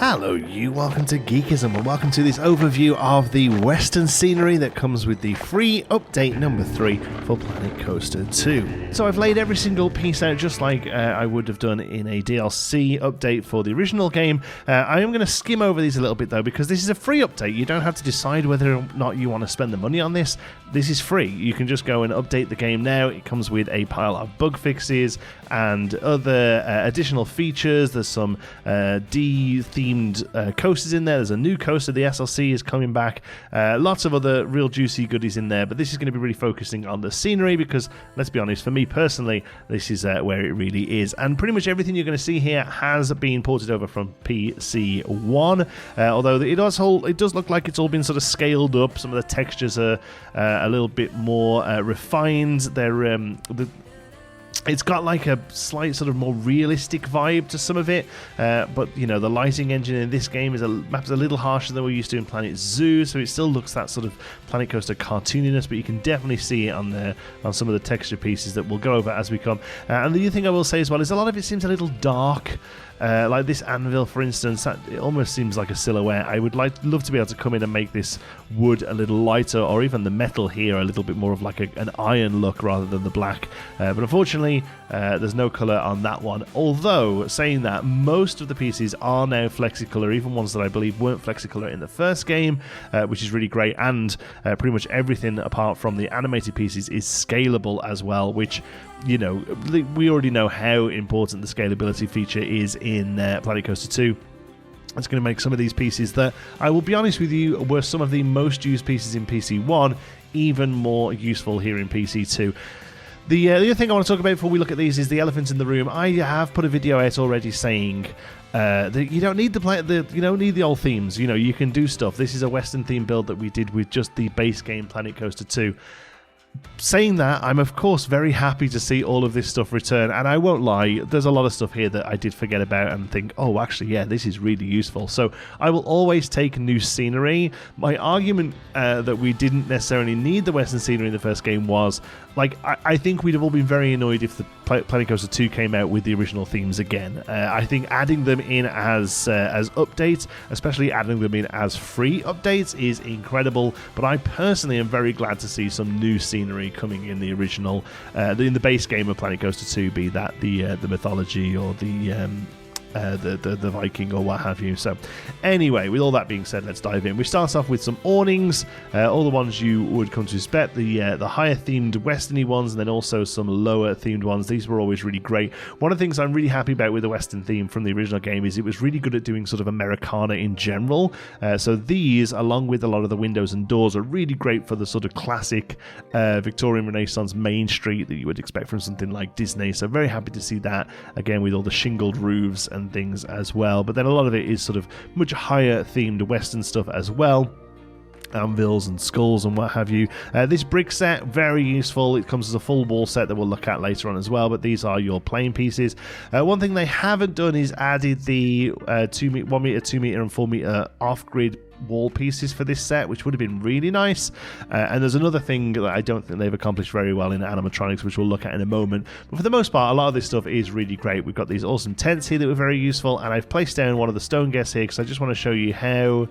Hello you, welcome to Geekism and welcome to this overview of the Western scenery that comes with the free update number 3 for Planet Coaster 2. So I've laid every single piece out just like I would have done in a DLC update for the original game. I am going to skim over these a little bit though because this is a free update. You don't have to decide whether or not you want to spend the money on this. This is free. You can just go and update the game now. It comes with a pile of bug fixes and other additional features. There's some D-themed coasters in there. There's a new coaster, the SLC, is coming back. Lots of other real juicy goodies in there, but this is going to be really focusing on the scenery because, let's be honest, for me personally, this is where it really is. And pretty much everything you're going to see here has been ported over from PC1, although it does look like it's all been sort of scaled up. Some of the textures are a little bit more refined. It's got like a slight sort of more realistic vibe to some of it, but you know, the lighting engine in this game is perhaps a little harsher than we're used to in Planet Zoo, so it still looks that sort of Planet Coaster cartooniness, but you can definitely see it on some of the texture pieces that we'll go over as we come. And the other thing I will say as well is a lot of it seems a little dark. Like this anvil, for instance, it almost seems like a silhouette. I would love to be able to come in and make this wood a little lighter, or even the metal here a little bit more of like an iron look rather than the black. But unfortunately, there's no colour on that one. Although, saying that, most of the pieces are now Flexicolor, even ones that I believe weren't Flexicolor in the first game, which is really great. And pretty much everything apart from the animated pieces is scalable as well, which, you know, we already know how important the scalability feature is in Planet Coaster 2. It's going to make some of these pieces that, I will be honest with you, were some of the most used pieces in PC1 even more useful here in PC2. The other thing I want to talk about before we look at these is the elephant in the room. I have put a video out already saying that you don't need the old themes. You know, you can do stuff. This is a Western theme build that we did with just the base game Planet Coaster 2. Saying that, I'm of course very happy to see all of this stuff return, and I won't lie, there's a lot of stuff here that I did forget about and think, oh, actually, yeah, this is really useful. So I will always take new scenery. My argument that we didn't necessarily need the Western scenery in the first game was, like, I think we'd have all been very annoyed if the Planet Coaster 2 came out with the original themes again. I think adding them in as updates, especially adding them in as free updates, is incredible. But I personally am very glad to see some new scenery coming in the original, in the base game of Planet Coaster 2, be that the mythology or the Viking or what have you. So anyway, with all that being said, let's dive in. We start off with some awnings, all the ones you would come to expect, the higher themed westerny ones, and then also some lower themed ones. These were always really great. One of the things I'm really happy about with the Western theme from the original game is it was really good at doing sort of Americana in general. So these, along with a lot of the windows and doors, are really great for the sort of classic Victorian Renaissance Main Street that you would expect from something like Disney. So very happy to see that, again, with all the shingled roofs and things as well. But then a lot of it is sort of much higher themed Western stuff as well. Anvils and skulls and what have you. This brick set, very useful. It comes as a full wall set that we'll look at later on as well, but these are your plain pieces. One thing they haven't done is added the 1 meter, 2 meter and 4 meter off-grid wall pieces for this set, which would have been really nice. And there's another thing that I don't think they've accomplished very well in Animatronics, which we'll look at in a moment. But for the most part, a lot of this stuff is really great. We've got these awesome tents here that were very useful, and I've placed down one of the stone guests here because I just want to show you how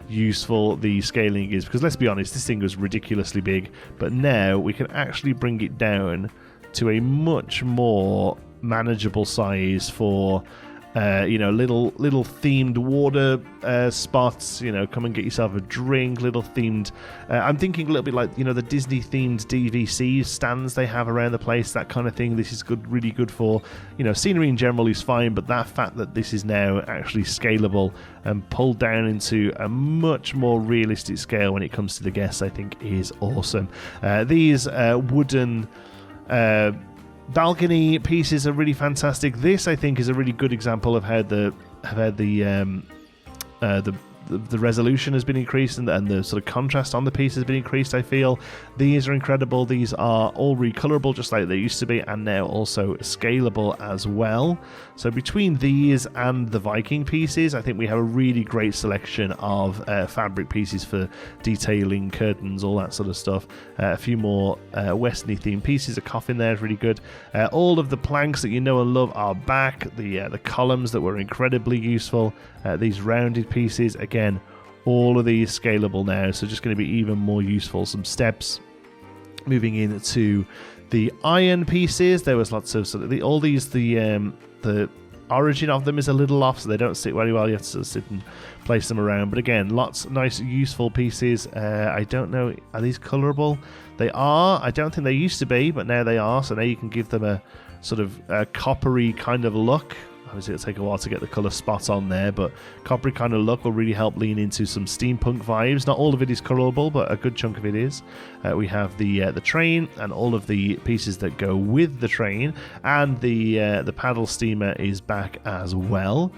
useful the scaling is, because let's be honest, this thing was ridiculously big, but now we can actually bring it down to a much more manageable size for little themed water spots. You know, come and get yourself a drink. Little themed. I'm thinking a little bit like, you know, the Disney themed DVC stands they have around the place. That kind of thing. This is good, really good for, you know, scenery in general is fine, but that fact that this is now actually scalable and pulled down into a much more realistic scale when it comes to the guests, I think is awesome. These wooden balcony pieces are really fantastic. This, I think, is a really good example of how the the resolution has been increased, and the sort of contrast on the piece has been increased, I feel. These are incredible. These are all recolorable just like they used to be, and now also scalable as well. So between these and the Viking pieces, I think we have a really great selection of fabric pieces for detailing, curtains, all that sort of stuff. A few more westerny themed pieces. A coffin there is really good. All of the planks that you know and love are back. The columns that were incredibly useful. These rounded pieces, again, all of these scalable now, so just going to be even more useful. Some steps. Moving into the iron pieces, there was lots of sort of all these. The origin of them is a little off, so they don't sit very well. You have to sort of sit and place them around. But again, lots of nice, useful pieces. I don't know, are these colorable? They are. I don't think they used to be, but now they are. So now you can give them a sort of coppery kind of look. Obviously, it'll take a while to get the colour spot on there, but coppery kind of look will really help lean into some steampunk vibes. Not all of it is colourable, but a good chunk of it is. We have the train and all of the pieces that go with the train, and the paddle steamer is back as well,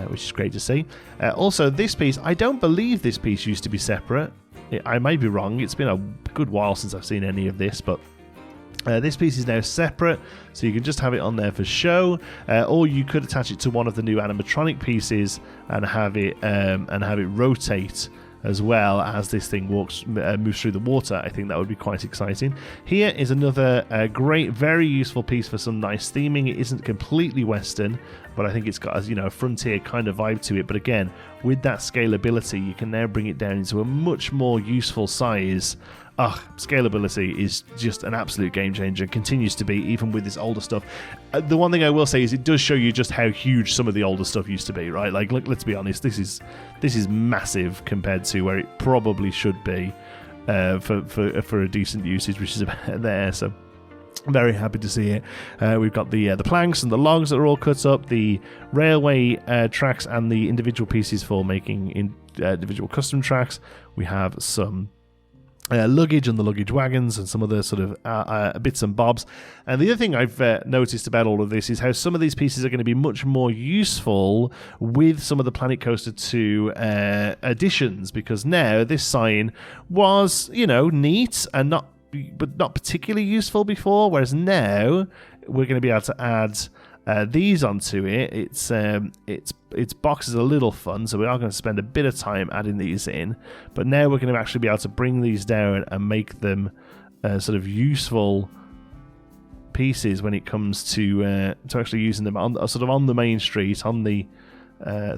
which is great to see. Also, this piece, I don't believe this piece used to be separate. I may be wrong. It's been a good while since I've seen any of this, but this piece is now separate, so you can just have it on there for show, or you could attach it to one of the new animatronic pieces and have it rotate as well as this thing moves through the water. I think that would be quite exciting. Here is another great, very useful piece for some nice theming. It isn't completely Western, but I think it's got a frontier kind of vibe to it. But again, with that scalability, you can now bring it down into a much more useful size. Scalability is just an absolute game changer and continues to be, even with this older stuff. The one thing I will say is it does show you just how huge some of the older stuff used to be, right? Like, let's be honest, this is massive compared to where it probably should be for a decent usage, which is about there. So I'm very happy to see it. We've got the planks and the logs that are all cut up, the railway tracks and the individual pieces for making individual custom tracks. We have some luggage and the luggage wagons and some other sort of bits and bobs. And the other thing I've noticed about all of this is how some of these pieces are going to be much more useful with some of the Planet Coaster 2 additions, because now this sign was, neat and not particularly useful before, whereas now we're going to be able to add these onto it. Its box is a little fun, so we are going to spend a bit of time adding these in, but now we're going to actually be able to bring these down and make them sort of useful pieces when it comes to actually using them on the main street, on the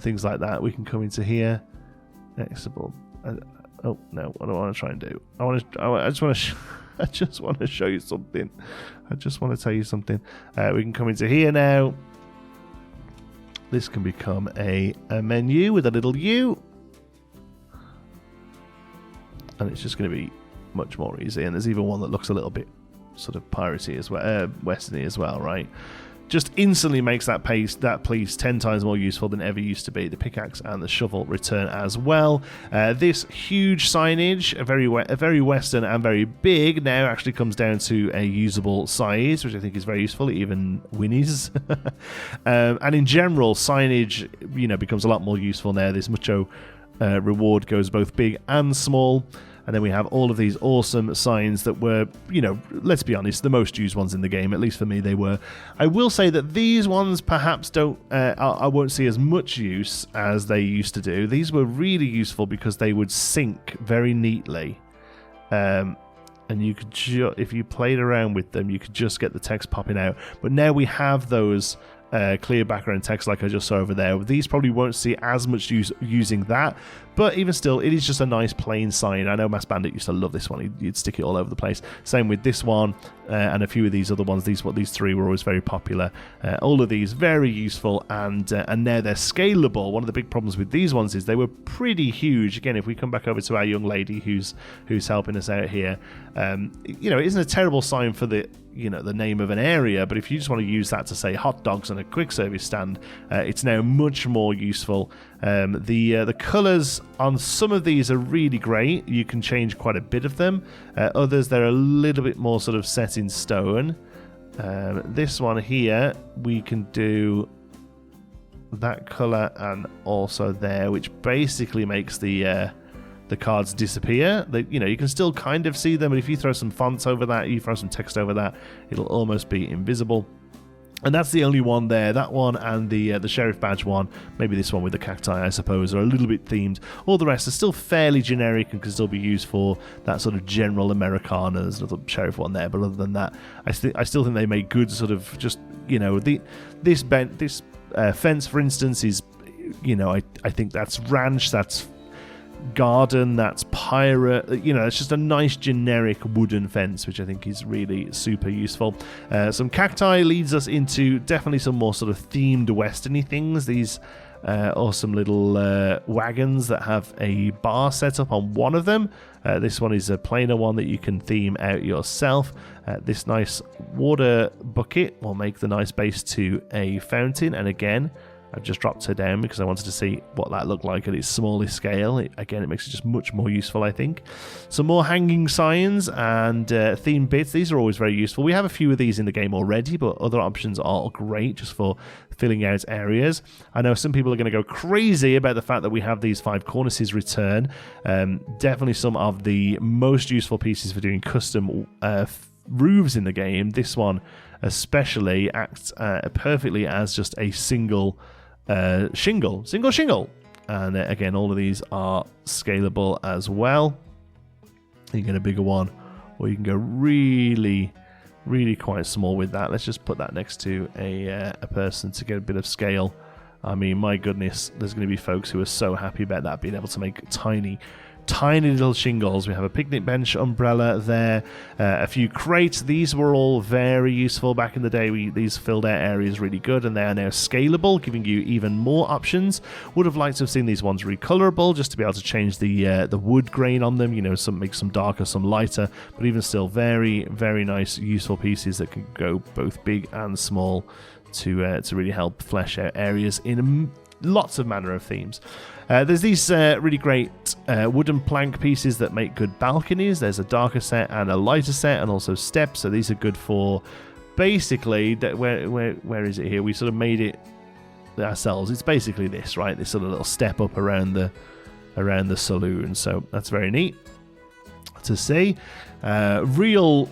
things like that. We can come into here. Excellent. Oh no, what do I want to try and do? I just want to show you something. I just want to tell you something. We can come into here now. This can become a menu with a little U. And it's just going to be much more easy. And there's even one that looks a little bit sort of piratey as well, westerny as well, right? Just instantly makes that piece 10 times more useful than ever used to be. The pickaxe and the shovel return as well. This huge signage, a very Western and very big, now actually comes down to a usable size, which I think is very useful. It even whinnies. And in general, signage, becomes a lot more useful now. This mucho reward goes both big and small. And then we have all of these awesome signs that were, let's be honest, the most used ones in the game. At least for me, they were. I will say that these ones perhaps I won't see as much use as they used to do. These were really useful because they would sync very neatly. And you could if you played around with them, you could just get the text popping out. But now we have those clear background text like I just saw over there. These probably won't see as much use using that, but even still, it is just a nice plain sign. I know Mass Bandit used to love this one. He'd stick it all over the place. Same with this one and a few of these other ones. These three were always very popular. All of these very useful, and now they're scalable. One of the big problems with these ones is they were pretty huge. Again, if we come back over to our young lady who's helping us out here, it isn't a terrible sign for the name of an area, but if you just want to use that to say hot dogs and a quick service stand, it's now much more useful. The colours on some of these are really great. You can change quite a bit of them. Others, they're a little bit more sort of set in stone. This one here, we can do that colour and also there, which basically makes the cards disappear. You can still kind of see them, but if you throw some fonts over that, you throw some text over that, it'll almost be invisible. And that's the only one there. That one and the Sheriff Badge one, maybe this one with the cacti, I suppose, are a little bit themed. All the rest are still fairly generic and can still be used for that sort of general Americana. There's another Sheriff one there, but other than that, I still think they make good sort of just, this fence, for instance, is, I think that's ranch, that's garden, that's pirate. It's just a nice generic wooden fence, which I think is really super useful. Some cacti leads us into definitely some more sort of themed westerny things. These awesome little wagons that have a bar set up on one of them. This one is a plainer one that you can theme out yourself. This nice water bucket will make the nice base to a fountain, and again, I've just dropped her down because I wanted to see what that looked like at its smallest scale. It makes it just much more useful, I think. Some more hanging signs and theme bits. These are always very useful. We have a few of these in the game already, but other options are great just for filling out areas. I know some people are going to go crazy about the fact that we have these 5 cornices return. Definitely some of the most useful pieces for doing custom roofs in the game. This one especially acts perfectly as just a single shingle, and again, all of these are scalable as well. You can get a bigger one, or you can go really quite small with that. Let's just put that next to a person to get a bit of scale. I mean, my goodness, there's going to be folks who are so happy about that, being able to make tiny little shingles. We have a picnic bench umbrella there, a few crates. These were all very useful back in the day. These filled out areas really good, and they are now scalable, giving you even more options. Would have liked to have seen these ones recolorable, just to be able to change the wood grain on them, make some darker, some lighter, but even still very nice, useful pieces that can go both big and small to really help flesh out areas in lots of manner of themes. There's these really great wooden plank pieces that make good balconies. There's a darker set and a lighter set, and also steps. So these are good for basically where is it here? We sort of made it ourselves. It's basically this, right? This sort of little step up around the saloon. So that's very neat to see. Real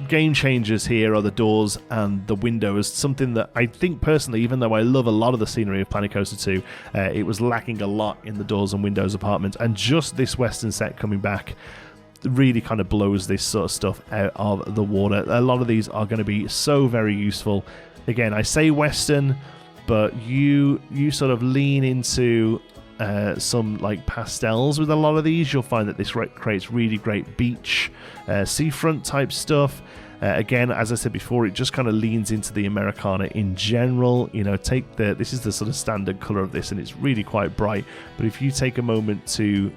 game changers here are the doors and the windows, something that I think personally, even though I love a lot of the scenery of Planet Coaster 2, it was lacking a lot in the doors and windows apartment, and just this western set coming back really kind of blows this sort of stuff out of the water. A lot of these are going to be so very useful. Again, I say western, but you sort of lean into some like pastels with a lot of these. You'll find that this creates really great beach, seafront type stuff. Again, as I said before, it just kind of leans into the Americana in general. This is the sort of standard color of this, and it's really quite bright. But if you take a moment to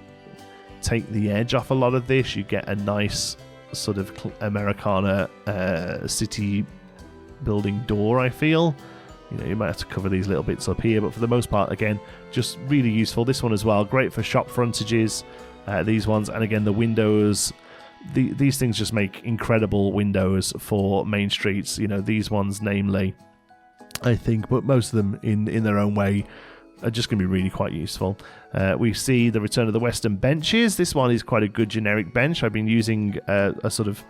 take the edge off a lot of this, you get a nice sort of Americana city building door, I feel. You might have to cover these little bits up here, but for the most part, again, just really useful. This one as well, great for shop frontages, these ones. And again, the windows, these things just make incredible windows for main streets. These ones namely, I think, but most of them in their own way are just going to be really quite useful. We see the return of the Western benches. This one is quite a good generic bench. I've been using a sort of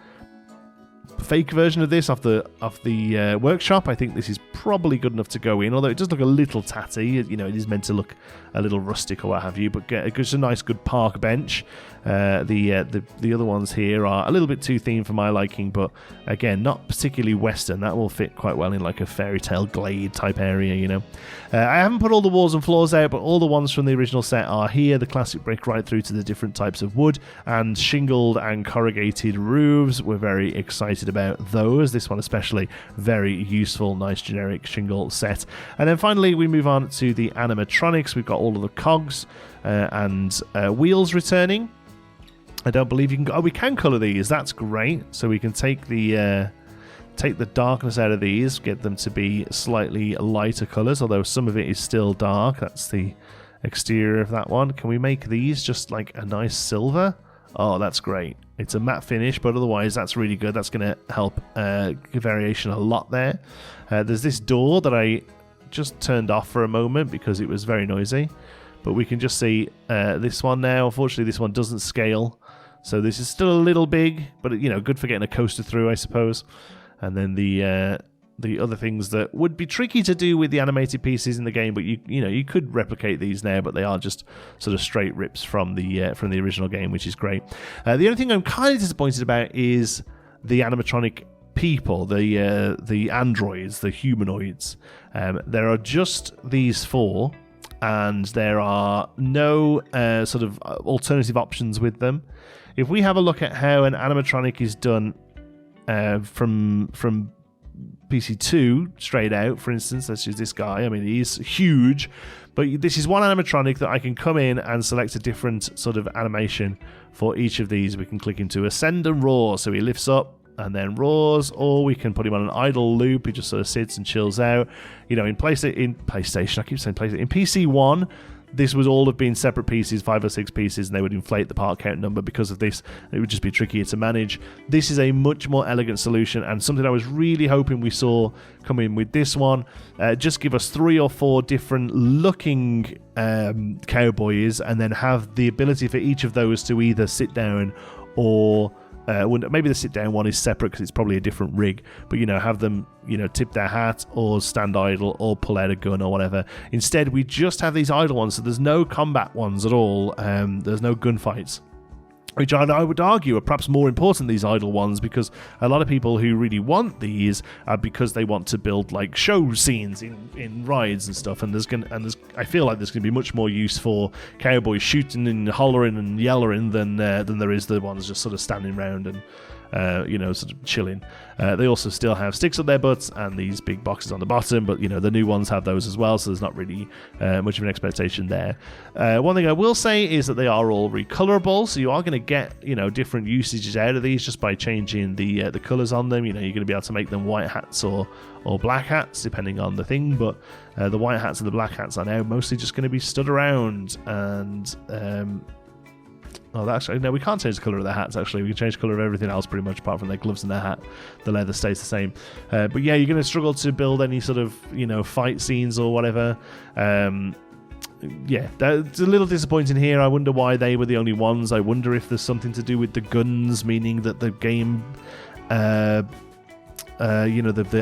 fake version of this off the workshop. I think this is probably good enough to go in, although it does look a little tatty. It is meant to look a little rustic or what have you, but just a nice good park bench. The other ones here are a little bit too themed for my liking, but again, not particularly western. That will fit quite well in like a fairy tale glade type area. I haven't put all the walls and floors out, but all the ones from the original set are here. The classic brick right through to the different types of wood and shingled and corrugated roofs. We're very excited about those. This one especially, very useful, nice generic shingle set. And then finally we move on to the animatronics. We've got all of the cogs and wheels returning. I don't believe you can we can colour these. That's great. So we can take the darkness out of these, get them to be slightly lighter colours, although some of it is still dark. That's the exterior of that one. Can we make these just like a nice silver? Oh, that's great. It's a matte finish, but otherwise that's really good. That's going to help give variation a lot there. There's this door that I just turned off for a moment because it was very noisy. But we can just see this one now. Unfortunately, this one doesn't scale. So this is still a little big, but good for getting a coaster through, I suppose. And then the other things that would be tricky to do with the animated pieces in the game, but you could replicate these now, but they are just sort of straight rips from the original game, which is great. The only thing I'm kind of disappointed about is the animatronic people, the androids, the humanoids. There are just these 4. And there are no sort of alternative options with them. If we have a look at how an animatronic is done from PC2 straight out, for instance, let's use this guy. I mean, he's huge, but this is one animatronic that I can come in and select a different sort of animation for each of these. We can click into Ascend and Roar, so he lifts up and then roars, or we can put him on an idle loop. He just sort of sits and chills out. In PlayStation, I keep saying PlayStation. In PC1, this would all have been separate pieces, 5 or 6 pieces, and they would inflate the part count number because of this. It would just be trickier to manage. This is a much more elegant solution, and something I was really hoping we saw come in with this one. Just give us 3 or 4 different looking cowboys, and then have the ability for each of those to either sit down or maybe the sit-down one is separate because it's probably a different rig, but have them tip their hat or stand idle or pull out a gun or whatever. Instead, we just have these idle ones, so there's no combat ones at all. There's no gunfights, which I would argue are perhaps more important, these idle ones, because a lot of people who really want these are because they want to build like show scenes in rides and stuff, and I feel like there's going to be much more use for cowboys shooting and hollering and yellering than there is the ones just sort of standing around and sort of chilling. They also still have sticks on their butts and these big boxes on the bottom, but the new ones have those as well, so there's not really much of an expectation there. One thing I will say is that they are all recolorable, so you are going to get different usages out of these just by changing the colors on them. You're going to be able to make them white hats or black hats depending on the thing, but the white hats and the black hats are now mostly just going to be stood around. And no, we can't change the colour of their hats, actually. We can change the colour of everything else pretty much, apart from their gloves and their hat. The leather stays the same. But yeah, you're going to struggle to build any sort of, fight scenes or whatever. Yeah, that's a little disappointing here. I wonder why they were the only ones. I wonder if there's something to do with the guns, meaning that the game... the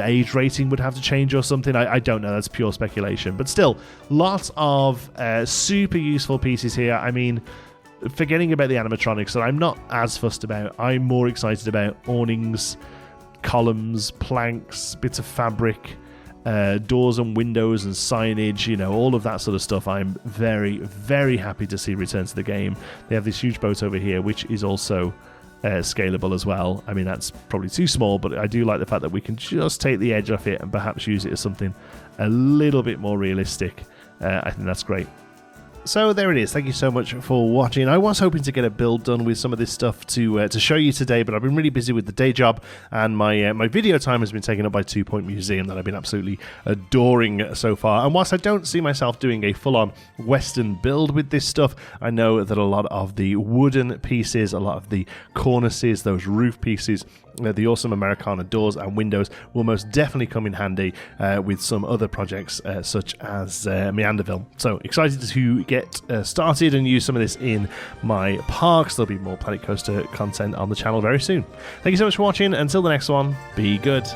age rating would have to change or something. I don't know. That's pure speculation. But still, lots of super useful pieces here. I mean... Forgetting about the animatronics that I'm not as fussed about, I'm more excited about awnings, columns, planks, bits of fabric, doors and windows and signage, all of that sort of stuff. I'm very, very happy to see return to the game. They have this huge boat over here, which is also scalable as well. I mean, that's probably too small, but I do like the fact that we can just take the edge off it and perhaps use it as something a little bit more realistic. I think that's great. So there it is. Thank you so much for watching. I was hoping to get a build done with some of this stuff to show you today, but I've been really busy with the day job, and my video time has been taken up by 2 Point Museum that I've been absolutely adoring so far. And whilst I don't see myself doing a full-on Western build with this stuff, I know that a lot of the wooden pieces, a lot of the cornices, those roof pieces, the awesome Americana doors and windows will most definitely come in handy with some other projects such as Meanderville. So excited to get started and use some of this in my parks. There'll be more Planet Coaster content on the channel very soon. Thank you so much for watching. Until the next one, be good.